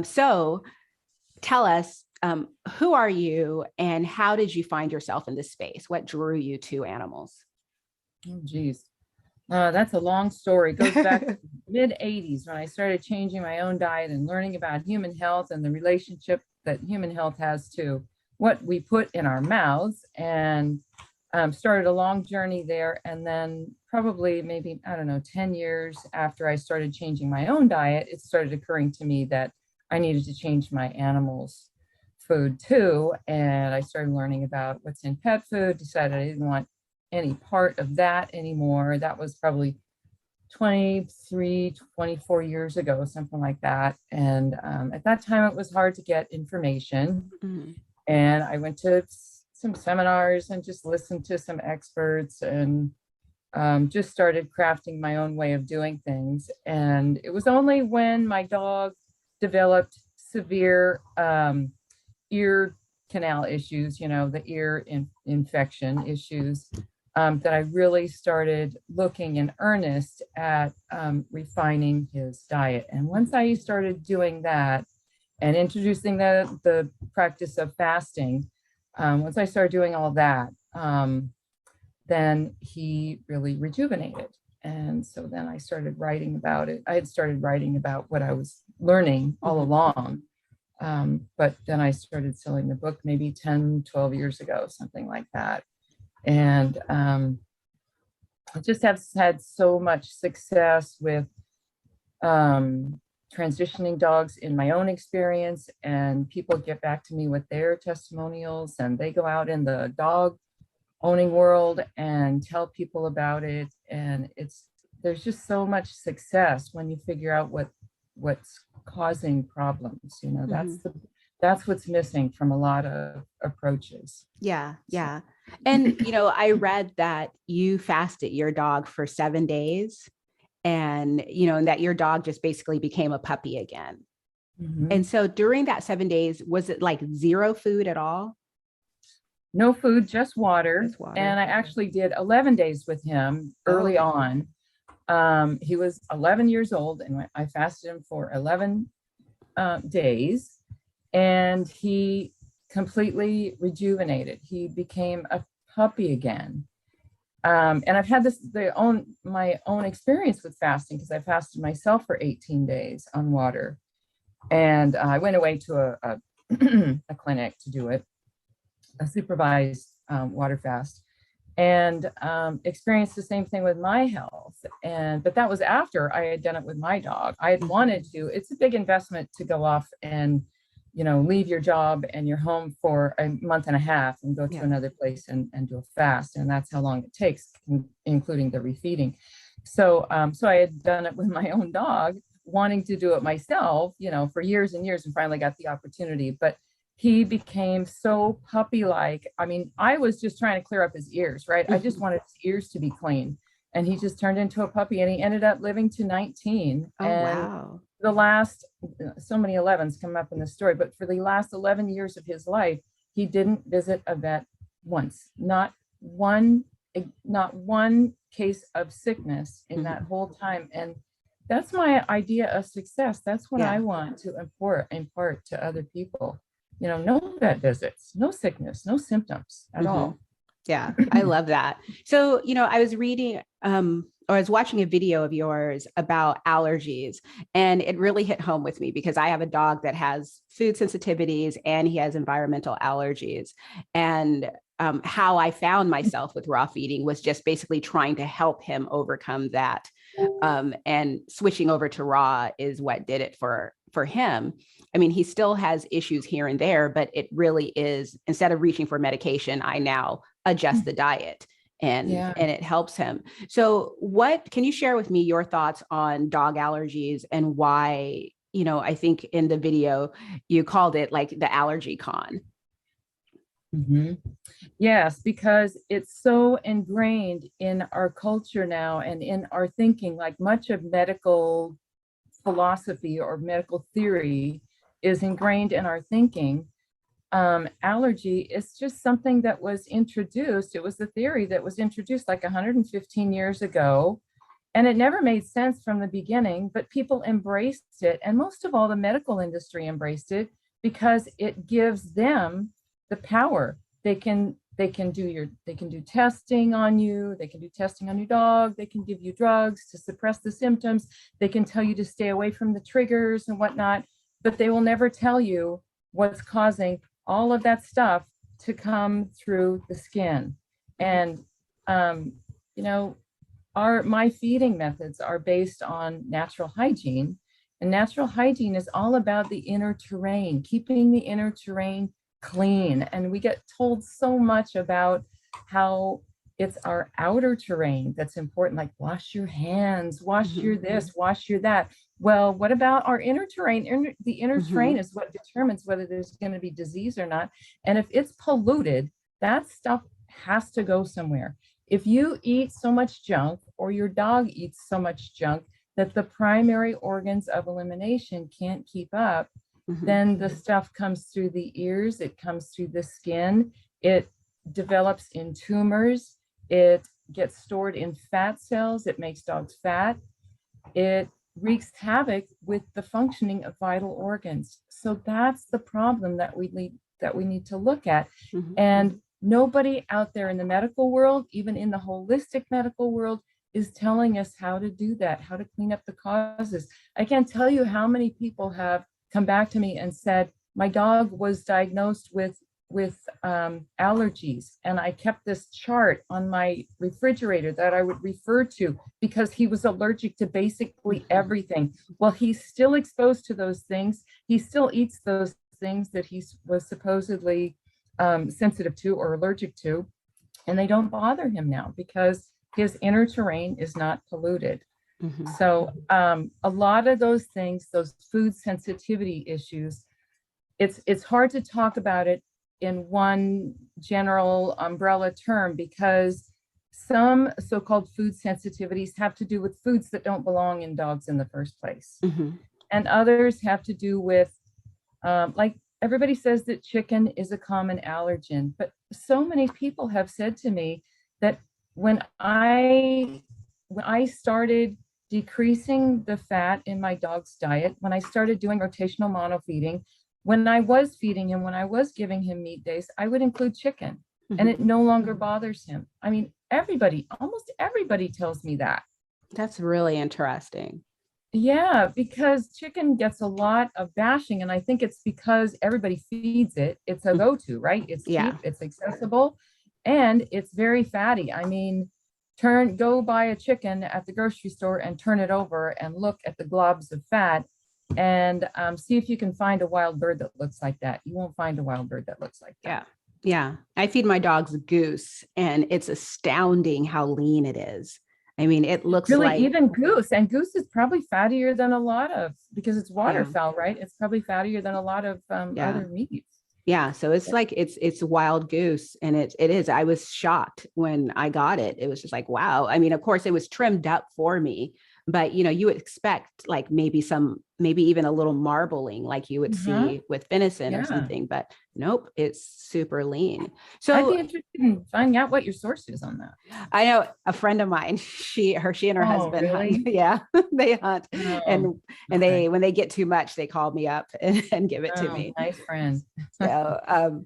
So tell us, who are you and how did you find yourself in this space? What drew you to animals? Oh, geez. That's a long story. It goes back to mid 80s when I started changing my own diet and learning about human health and the relationship that human health has to what we put in our mouths, and started a long journey there. And then probably maybe, I don't know, 10 years after I started changing my own diet, it started occurring to me that I needed to change my animals' food too. And I started learning about what's in pet food, decided I didn't want any part of that anymore. That was probably 23, 24 years ago, something like that. And at that time, it was hard to get information. Mm. And I went to some seminars and just listened to some experts and just started crafting my own way of doing things. And it was only when my dog developed severe ear canal issues, the ear infection issues, that I really started looking in earnest at refining his diet. And once I started doing that and introducing the practice of fasting, once I started doing all that, then he really rejuvenated. And so then I started writing about it. I had started writing about what I was learning all along. But then I started selling the book maybe 10, 12 years ago, something like that. And I just have had so much success with transitioning dogs in my own experience, and people get back to me with their testimonials, and they go out in the dog owning world and tell people about it. And there's just so much success when you figure out what's causing problems. That's what's missing from a lot of approaches. Yeah. And I read that you fasted your dog for 7 days, and that your dog just basically became a puppy again. And so during that 7 days, was it like zero food at all? No food, just water. And I actually did 11 days with him early on. He was 11 years old, and I fasted him for 11 days, and he completely rejuvenated. He became a puppy again. And I've had my own experience with fasting, because I fasted myself for 18 days on water. And I went away to a clinic to do it, a supervised water fast, and experienced the same thing with my health. But that was after I had done it with my dog. I had wanted to. It's a big investment to go off and leave your job and your home for a month and a half and go to another place and do a fast. And that's how long it takes, including the refeeding. So I had done it with my own dog, wanting to do it myself, for years and years, and finally got the opportunity. But he became so puppy-like. I mean, I was just trying to clear up his ears, right? I just wanted his ears to be clean. And he just turned into a puppy, and he ended up living to 19. Oh, wow. The last, so many 11s come up in the story, but for the last 11 years of his life, he didn't visit a vet once. Not one case of sickness in that whole time. And that's my idea of success. That's what I want to impart to other people. No vet visits, no sickness, no symptoms at all. Yeah, I love that. So, I was reading, or I was watching a video of yours about allergies, and it really hit home with me because I have a dog that has food sensitivities and he has environmental allergies. And how I found myself with raw feeding was just basically trying to help him overcome that. And switching over to raw is what did it for him. I mean, he still has issues here and there, but it really is, instead of reaching for medication, I now adjust the diet and it helps him. So what can you share with me your thoughts on dog allergies and why, I think in the video you called it like the allergy con? Yes, because it's so ingrained in our culture now and in our thinking. Like much of medical philosophy or medical theory is ingrained in our thinking. Allergy is just something that was introduced. It was the theory that was introduced like 115 years ago. And it never made sense from the beginning, but people embraced it. And most of all, the medical industry embraced it because it gives them the power. They can do testing on you, they can do testing on your dog, they can give you drugs to suppress the symptoms, they can tell you to stay away from the triggers and whatnot, but they will never tell you what's causing all of that stuff to come through the skin. And you know, my feeding methods are based on natural hygiene, and natural hygiene is all about the inner terrain, keeping the inner terrain clean. And we get told so much about how it's our outer terrain that's important, like wash your hands, wash your this, wash your that. Well, what about our inner terrain? The inner terrain is what determines whether there's going to be disease or not. And if it's polluted, that stuff has to go somewhere. If you eat so much junk, or your dog eats so much junk that the primary organs of elimination can't keep up, then the stuff comes through the ears, it comes through the skin, it develops in tumors, it gets stored in fat cells, it makes dogs fat, it wreaks havoc with the functioning of vital organs. So that's the problem that we need to look at. And nobody out there in the medical world, even in the holistic medical world, is telling us how to do that, how to clean up the causes. I can't tell you how many people have come back to me and said, my dog was diagnosed with allergies, and I kept this chart on my refrigerator that I would refer to because he was allergic to basically everything. Well, he's still exposed to those things. He still eats those things that he was supposedly sensitive to or allergic to, and they don't bother him now because his inner terrain is not polluted. So a lot of those things, those food sensitivity issues, it's hard to talk about it in one general umbrella term because some so-called food sensitivities have to do with foods that don't belong in dogs in the first place. And others have to do with, like everybody says that chicken is a common allergen, but so many people have said to me that when I started decreasing the fat in my dog's diet, when I started doing rotational monofeeding, when I was feeding him, when I was giving him meat days, I would include chicken, and it no longer bothers him. I mean, almost everybody tells me that. That's really interesting. Yeah, because chicken gets a lot of bashing, and I think it's because everybody feeds it. It's a go-to, right? It's cheap, it's accessible, and it's very fatty. I mean, go buy a chicken at the grocery store and turn it over and look at the globs of fat and see if you can find a wild bird that looks like that. You won't find a wild bird that looks like that. Yeah. I feed my dogs goose, and it's astounding how lean it is. I mean, it looks really like even goose, and goose is probably fattier than a lot of, because it's waterfowl, right? It's probably fattier than a lot of other meats. Yeah. So it's like, it's wild goose, and it is. I was shocked when I got it. It was just like, wow. I mean, of course it was trimmed up for me, but you would expect like maybe even a little marbling like you would see with venison or something, but nope, it's super lean. So I'd be interested in finding out what your source is on that. I know a friend of mine, she and her husband hunt. Yeah, they hunt. And they, when they get too much, they call me up and give it to me. Nice friend. So